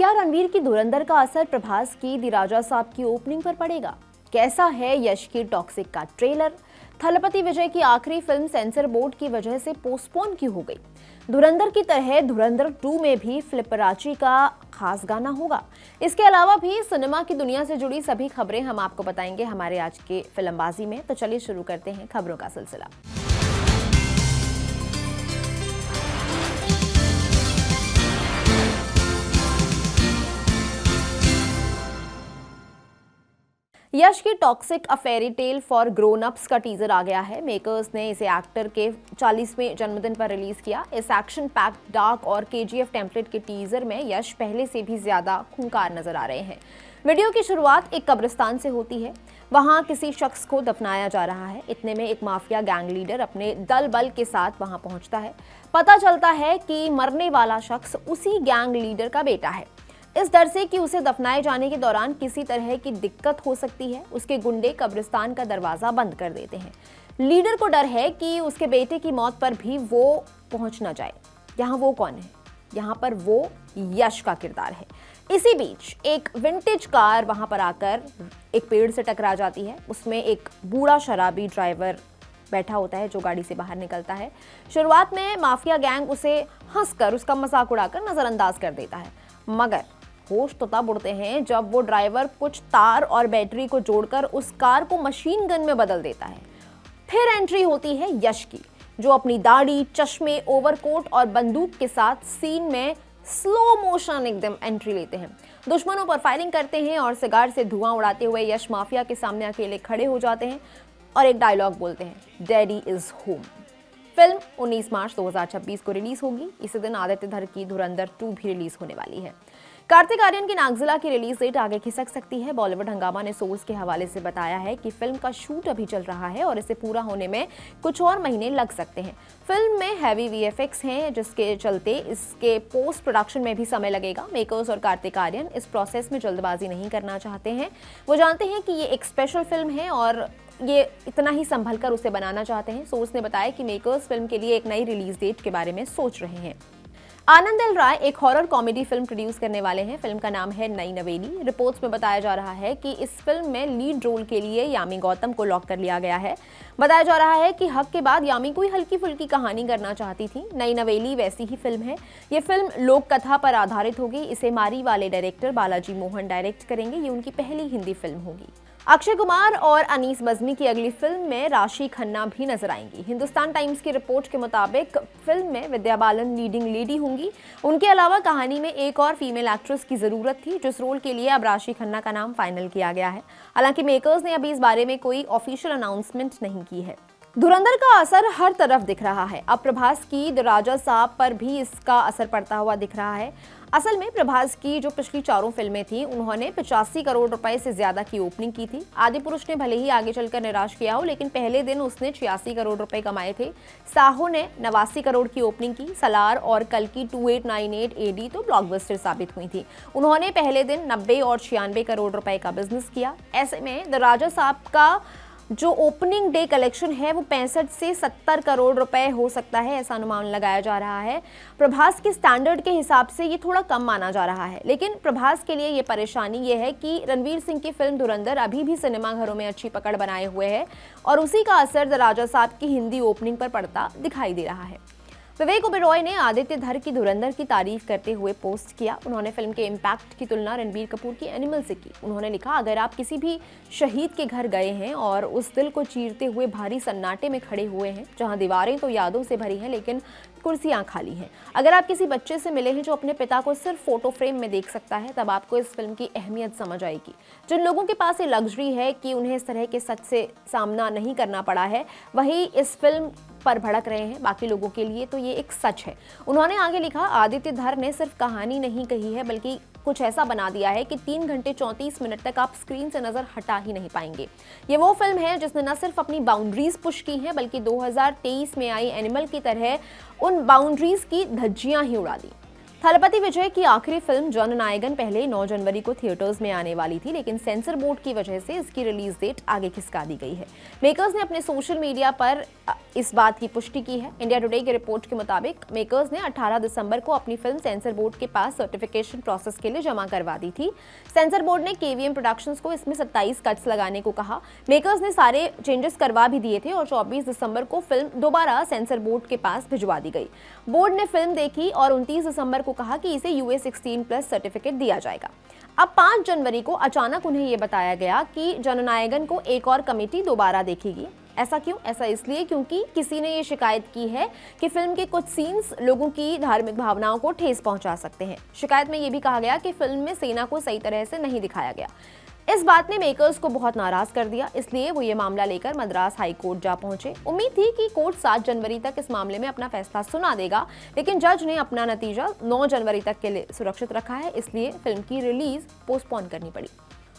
क्या रणवीर की धुरंधर का असर प्रभास की दी राजा साहब की ओपनिंग पर पड़ेगा? कैसा है यश की टॉक्सिक का ट्रेलर? थलपति विजय की आखिरी फिल्म सेंसर बोर्ड की वजह से पोस्टपोन क्यों हो गई? धुरंधर की तरह धुरंधर 2 में भी फ्लिपराची का खास गाना होगा। इसके अलावा भी सिनेमा की दुनिया से जुड़ी सभी खबरें हम आपको बताएंगे हमारे आज के फिल्मबाजी में। तो चलिए शुरू करते हैं खबरों का सिलसिला। यश की toxic a fairy tale for grown ups का टीजर आ गया है। मेकर्स ने इसे एक्टर के 40वें जन्मदिन पर रिलीज किया। इस एक्शन पैक्ड डार्क और केजीएफ टेम्पलेट के टीजर में यश पहले से भी ज्यादा खूंखार नजर आ रहे हैं। वीडियो की शुरुआत एक कब्रिस्तान से होती है। वहां किसी शख्स को दफनाया जा रहा है। इतने में एक माफिया गैंग लीडर अपने दल बल के साथ वहां पहुंचता है। पता चलता है कि मरने वाला शख्स उसी गैंग लीडर का बेटा है। इस डर से कि उसे दफनाए जाने के दौरान किसी तरह की दिक्कत हो सकती है, उसके गुंडे कब्रिस्तान का दरवाजा बंद कर देते हैं। लीडर को डर है कि उसके बेटे की मौत पर भी वो पहुंच ना जाए। यहाँ वो कौन है? यहाँ पर वो यश का किरदार है। इसी बीच एक विंटेज कार वहां पर आकर एक पेड़ से टकरा जाती है। उसमें एक बूढ़ा शराबी ड्राइवर बैठा होता है जो गाड़ी से बाहर निकलता है। शुरुआत में माफिया गैंग उसे हंसकर उसका मजाक उड़ाकर नजरअंदाज कर देता है, मगर होश तो तब उड़ते हैं जब वो ड्राइवर कुछ तार और बैटरी को जोड़कर उस कार को मशीन गन में बदल देता है। फिर एंट्री होती है यश की, जो अपनी दाढ़ी, चश्मे, ओवरकोट और बंदूक के साथ सीन में स्लो मोशन एकदम एंट्री लेते हैं। दुश्मनों पर फायरिंग करते हैं और सिगार से धुआं उड़ाते हुए यश माफिया के सामने अकेले खड़े हो जाते हैं और एक डायलॉग बोलते हैं, डैडी इज होम। फिल्म 19 मार्च 2026 को रिलीज होगी। इसी दिन आदित्य धर की धुरंधर 2 भी रिलीज होने वाली है। कार्तिक आर्यन की नागजिला की रिलीज डेट आगे खिसक सकती है। बॉलीवुड हंगामा ने सोर्स के हवाले से बताया है कि फिल्म का शूट अभी चल रहा है और इसे पूरा होने में कुछ और महीने लग सकते हैं। फिल्म में हैवी वीएफएक्स हैं, जिसके चलते इसके पोस्ट प्रोडक्शन में भी समय लगेगा। मेकर्स और कार्तिक आर्यन इस प्रोसेस में जल्दबाजी नहीं करना चाहते हैं। वो जानते हैं कि ये एक स्पेशल फिल्म है और ये इतना ही संभल कर उसे बनाना चाहते हैं। सोर्स ने बताया कि मेकर्स फिल्म के लिए एक नई रिलीज डेट के बारे में सोच रहे हैं। आनंद एल राय एक हॉरर कॉमेडी फिल्म प्रोड्यूस करने वाले हैं। फिल्म का नाम है नई नवेली। रिपोर्ट्स में बताया जा रहा है कि इस फिल्म में लीड रोल के लिए यामी गौतम को लॉक कर लिया गया है। बताया जा रहा है कि हक के बाद यामी कोई हल्की फुल्की कहानी करना चाहती थी। नई नवेली वैसी ही फिल्म है। ये फिल्म लोक कथा पर आधारित होगी। इसे मारी वाले डायरेक्टर बालाजी मोहन डायरेक्ट करेंगे। ये उनकी पहली हिंदी फिल्म होगी। अक्षय कुमार और अनीस बज्मी की अगली फिल्म में राशि खन्ना भी नजर आएंगी। हिंदुस्तान टाइम्स की रिपोर्ट के मुताबिक फिल्म में विद्या बालन लीडिंग लेडी होंगी। उनके अलावा कहानी में एक और फीमेल एक्ट्रेस की जरूरत थी, जिस रोल के लिए अब राशि खन्ना का नाम फाइनल किया गया है। हालांकि मेकर्स ने अभी इस बारे में कोई ऑफिशियल अनाउंसमेंट नहीं की है। धुरंधर का असर हर तरफ दिख रहा है। अब प्रभास की द राजा साहब पर भी इसका असर पड़ता हुआ दिख रहा है। असल में प्रभास की जो पिछली चारों फिल्में थी, उन्होंने 85 करोड़ रुपए से ज्यादा की ओपनिंग की थी। आदि पुरुष ने भले ही आगे चलकर निराश किया हो, लेकिन पहले दिन उसने 86 करोड़ रुपए कमाए थे। साहो ने 89 करोड़ की ओपनिंग की। सलार और कल्कि 2898 एडी तो ब्लॉकबस्टर साबित हुई थी। उन्होंने पहले दिन 90 और 96 करोड़ रुपए का बिजनेस किया। ऐसे में द राजा साहब का जो ओपनिंग डे कलेक्शन है वो 65 से 70 करोड़ रुपए हो सकता है, ऐसा अनुमान लगाया जा रहा है। प्रभास के स्टैंडर्ड के हिसाब से ये थोड़ा कम माना जा रहा है, लेकिन प्रभास के लिए ये परेशानी ये है कि रणवीर सिंह की फिल्म धुरंधर अभी भी सिनेमाघरों में अच्छी पकड़ बनाए हुए है और उसी का असर द राजा साहब की हिंदी ओपनिंग पर पड़ता दिखाई दे रहा है। विवेक ओबेरॉय ने आदित्य धर की धुरंधर की तारीफ करते हुए पोस्ट किया। उन्होंने फिल्म के इम्पैक्ट की तुलना रणबीर कपूर की एनिमल से की। उन्होंने लिखा, अगर आप किसी भी शहीद के घर गए हैं और उस दिल को चीरते हुए भारी सन्नाटे में खड़े हुए हैं, जहां दीवारें तो यादों से भरी हैं लेकिन कुर्सियां खाली हैं, अगर आप किसी बच्चे से मिले हैं जो अपने पिता को सिर्फ फोटो फ्रेम में देख सकता है, तब आपको इस फिल्म की अहमियत समझ आएगी। जिन लोगों के पास ये लग्जरी है कि उन्हें इस तरह के सच से सामना नहीं करना पड़ा है, वही इस फिल्म पर भड़क रहे हैं। बाकी लोगों के लिए तो ये एक सच है। उन्होंने आगे लिखा, आदित्य धर ने सिर्फ कहानी नहीं कही है, बल्कि कुछ ऐसा बना दिया है कि 3 घंटे 34 मिनट तक आप स्क्रीन से नजर हटा ही नहीं पाएंगे। ये वो फिल्म है जिसने न सिर्फ अपनी बाउंड्रीज पुश की हैं, बल्कि 2023 में आई एनिमल की तरह उन बाउंड्रीज की धज्जियां ही उड़ा दी। थलपति विजय की आखिरी फिल्म जननायकन पहले 9 जनवरी को थिएटर्स में आने वाली थी, लेकिन सेंसर बोर्ड की वजह से इसकी रिलीज डेट आगे खिसका दी गई है। मेकर्स ने अपने सोशल मीडिया पर इस बात की पुष्टि की है। इंडिया टुडे की रिपोर्ट के मुताबिक मेकर्स ने 18 दिसंबर को अपनी फिल्म सेंसर बोर्ड के पास सर्टिफिकेशन प्रोसेस के लिए जमा करवा दी थी। सेंसर बोर्ड ने केवीएम प्रोडक्शंस को इसमें 27 कट्स लगाने को कहा। मेकर्स ने सारे चेंजेस करवा भी दिए थे और 24 दिसंबर को फिल्म दोबारा सेंसर बोर्ड के पास भिजवा दी गई। बोर्ड ने फिल्म देखी और 29 दिसंबर को कहा कि इसे यूए 16+ सर्टिफिकेट दिया जाएगा। अब 5 जनवरी को अचानक उन्हें यह बताया गया कि जननायकन को एक और कमेटी दोबारा देखेगी। ऐसा क्यों? ऐसा इसलिए क्योंकि किसी ने ये शिकायत की है कि फिल्म के कुछ सीन्स लोगों की धार्मिक भावनाओं को ठेस पहुंचा सकते हैं। शिकायत में ये भी कहा गया कि फिल्म में सेना को सही तरह से नहीं दिखाया गया। इस बात ने मेकर्स को बहुत नाराज कर दिया, इसलिए वो ये मामला लेकर मद्रास हाई कोर्ट जा पहुंचे। उम्मीद थी कि कोर्ट 7 जनवरी तक इस मामले में अपना फैसला सुना देगा, लेकिन जज ने अपना नतीजा 9 जनवरी तक के लिए सुरक्षित रखा है, इसलिए फिल्म की रिलीज पोस्टपोन करनी पड़ी।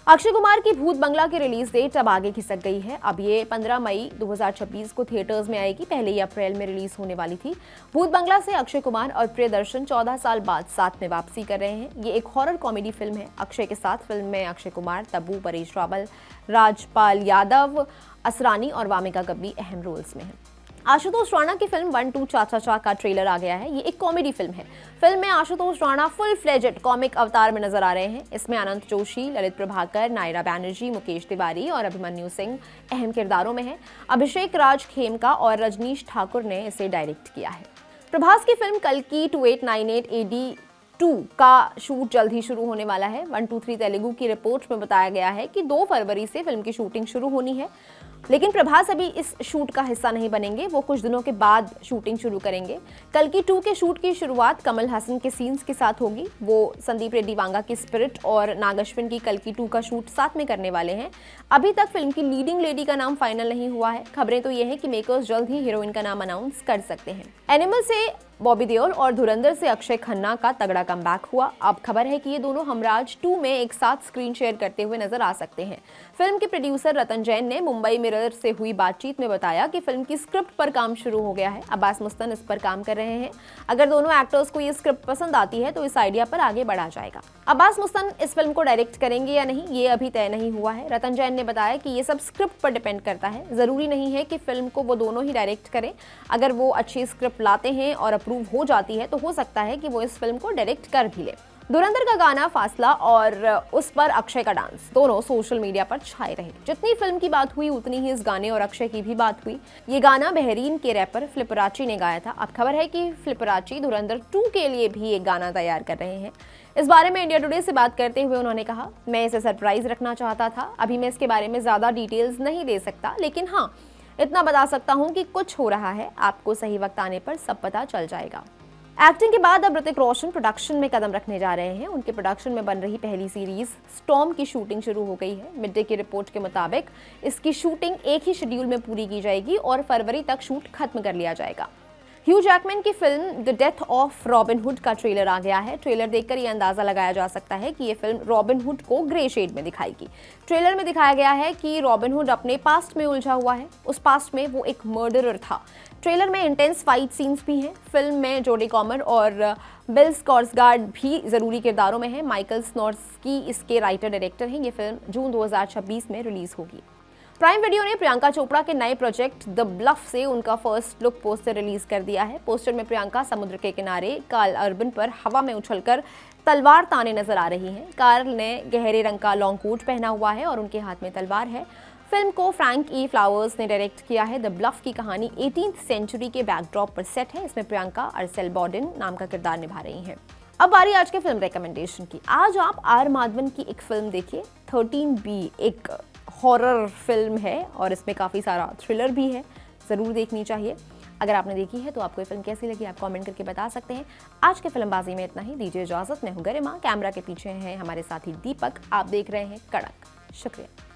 अक्षय कुमार की भूत बंगला की रिलीज डेट अब आगे खिसक गई है। अब ये 15 मई 2026 को थिएटर्स में आएगी, पहले ही अप्रैल में रिलीज होने वाली थी। भूत बंगला से अक्षय कुमार और प्रियदर्शन 14 साल बाद साथ में वापसी कर रहे हैं। ये एक हॉरर कॉमेडी फिल्म है। अक्षय के साथ फिल्म में अक्षय कुमार, तब्बू, परेश रावल, राजपाल यादव, असरानी और वामिका गब्बी अहम रोल्स में हैं। आशुतोष राणा की फिल्म 1-2 चा-चा-चा का ट्रेलर आ गया है। ये एक कॉमेडी फिल्म है। फिल्म में Ashutosh Rana full fledged comic अवतार में नजर आ रहे हैं। इसमें अनंत जोशी, ललित प्रभाकर, नायरा बैनर्जी, मुकेश तिवारी और अभिमन्यु सिंह अहम किरदारों में हैं। अभिषेक राज खेमका और रजनीश ठाकुर ने इसे डायरेक्ट किया है। प्रभास की फिल्म कल्कि 2898 AD 2 का शूट जल्द ही शुरू होने वाला है। 123 तेलुगु की रिपोर्ट में बताया गया है कि 2 फरवरी से फिल्म की शूटिंग शुरू होनी है, लेकिन प्रभास अभी इस शूट का हिस्सा नहीं बनेंगे। वो कुछ दिनों के बाद शूटिंग शुरू करेंगे। कल्कि 2 के शूट की शुरुआत कमल हसन के सीन्स के साथ होगी। वो संदीप रेड्डी वांगा की स्पिरिट और नाग अश्विन की कल्कि 2 का शूट साथ में करने वाले हैं। अभी तक फिल्म की लीडिंग लेडी का नाम फाइनल नहीं हुआ है। खबरें तो ये हैं कि मेकर्स जल्द ही हीरोइन का नाम अनाउंस कर सकते हैं। एनिमल से बॉबी देओल और धुरंधर से अक्षय खन्ना का तगड़ा कमबैक हुआ। अब खबर है कि ये दोनों हमराज 2 में एक साथ स्क्रीन शेयर करते हुए नजर आ सकते हैं। फिल्म के प्रोड्यूसर रतन जैन ने मुंबई मिरर से हुई बातचीत में बताया कि फिल्म की स्क्रिप्ट पर काम शुरू हो गया है। अब्बास मुस्तन इस पर काम कर रहे हैं। अगर दोनों एक्टर्स को ये स्क्रिप्ट पसंद आती है तो इस आइडिया पर आगे बढ़ा जाएगा। अब्बास मुस्तन इस फिल्म को डायरेक्ट करेंगे या नहीं, ये अभी तय नहीं हुआ है। रतन जैन ने बताया कि ये सब स्क्रिप्ट पर डिपेंड करता है। जरूरी नहीं है कि फिल्म को वो दोनों ही डायरेक्ट करें। अगर वो अच्छी स्क्रिप्ट लाते हैं और अप्रूव हो जाती है तो हो सकता है कि वो इस फिल्म को डायरेक्ट कर भी ले। धुरंधर का गाना फासला और उस पर अक्षय का डांस दोनों सोशल मीडिया पर छाए रहे। जितनी फिल्म की बात हुई उतनी ही इस गाने और अक्षय की भी बात हुई। ये गाना बहरीन के रैपर फ्लिपराची ने गाया था। अब खबर है कि फ्लिपराची धुरंधर 2 के लिए भी एक गाना तैयार कर रहे हैं। इस बारे में इंडिया टुडे से बात करते हुए उन्होंने कहा, मैं इसे सरप्राइज रखना चाहता था। अभी मैं इसके बारे में ज्यादा डिटेल्स नहीं दे सकता, लेकिन हाँ इतना बता सकता हूँ कि कुछ हो रहा है। आपको सही वक्त आने पर सब पता चल जाएगा। एक्टिंग के बाद अब ऋतिक रोशन प्रोडक्शन में कदम रखने जा रहे हैं। उनके प्रोडक्शन में बन रही पहली सीरीज स्टॉर्म की शूटिंग शुरू हो गई है। मिड डे की रिपोर्ट के मुताबिक इसकी शूटिंग एक ही शेड्यूल में पूरी की जाएगी और फरवरी तक शूट खत्म कर लिया जाएगा। ह्यू जैकमैन की film the death of robin hood का ट्रेलर आ गया है। ट्रेलर देखकर यह अंदाजा लगाया जा सकता है कि ये फिल्म रॉबिन हुड को ग्रे शेड में दिखाएगी। ट्रेलर में दिखाया गया है कि रॉबिन हुड अपने पास्ट में उलझा हुआ है। उस पास्ट में वो एक मर्डरर था। ट्रेलर में इंटेंस फाइट सीन्स भी हैं। फिल्म में जोडी कॉमर और बिल स्कॉर्सगार्ड भी जरूरी किरदारों में हैं। माइकल स्नोर्स्की इसके राइटर डायरेक्टर हैं। ये फिल्म जून 2026 में रिलीज होगी। प्राइम वीडियो ने प्रियंका चोपड़ा के नए प्रोजेक्ट द ब्लफ से उनका फर्स्ट लुक पोस्टर रिलीज कर दिया है। पोस्टर में प्रियंका समुद्र के किनारे कार्ल अर्बन पर हवा में उछलकर तलवार ताने नजर आ रही हैं। कार्ल ने गहरे रंग का लॉन्ग कोट पहना हुआ है और उनके हाथ में तलवार है। फिल्म को फ्रैंक ई फ्लावर्स ने डायरेक्ट किया है। द ब्लफ की कहानी 18th सेंचुरी के बैकड्रॉप पर सेट है। इसमें प्रियंका अर्सेल बॉर्डन नाम का किरदार निभा रही हैं। अब बारी आज के फिल्म रिकमेंडेशन की। आज आप आर माधवन की एक फिल्म देखिए, 13B। एक हॉरर फिल्म है और इसमें काफ़ी सारा थ्रिलर भी है, ज़रूर देखनी चाहिए। अगर आपने देखी है तो आपको ये फिल्म कैसी लगी आप कमेंट करके बता सकते हैं। आज के फिल्मबाजी में इतना ही। दीजिए इजाज़त। मैं हूँ गरिमा, कैमरा के पीछे हैं हमारे साथी दीपक। आप देख रहे हैं कड़क। शुक्रिया।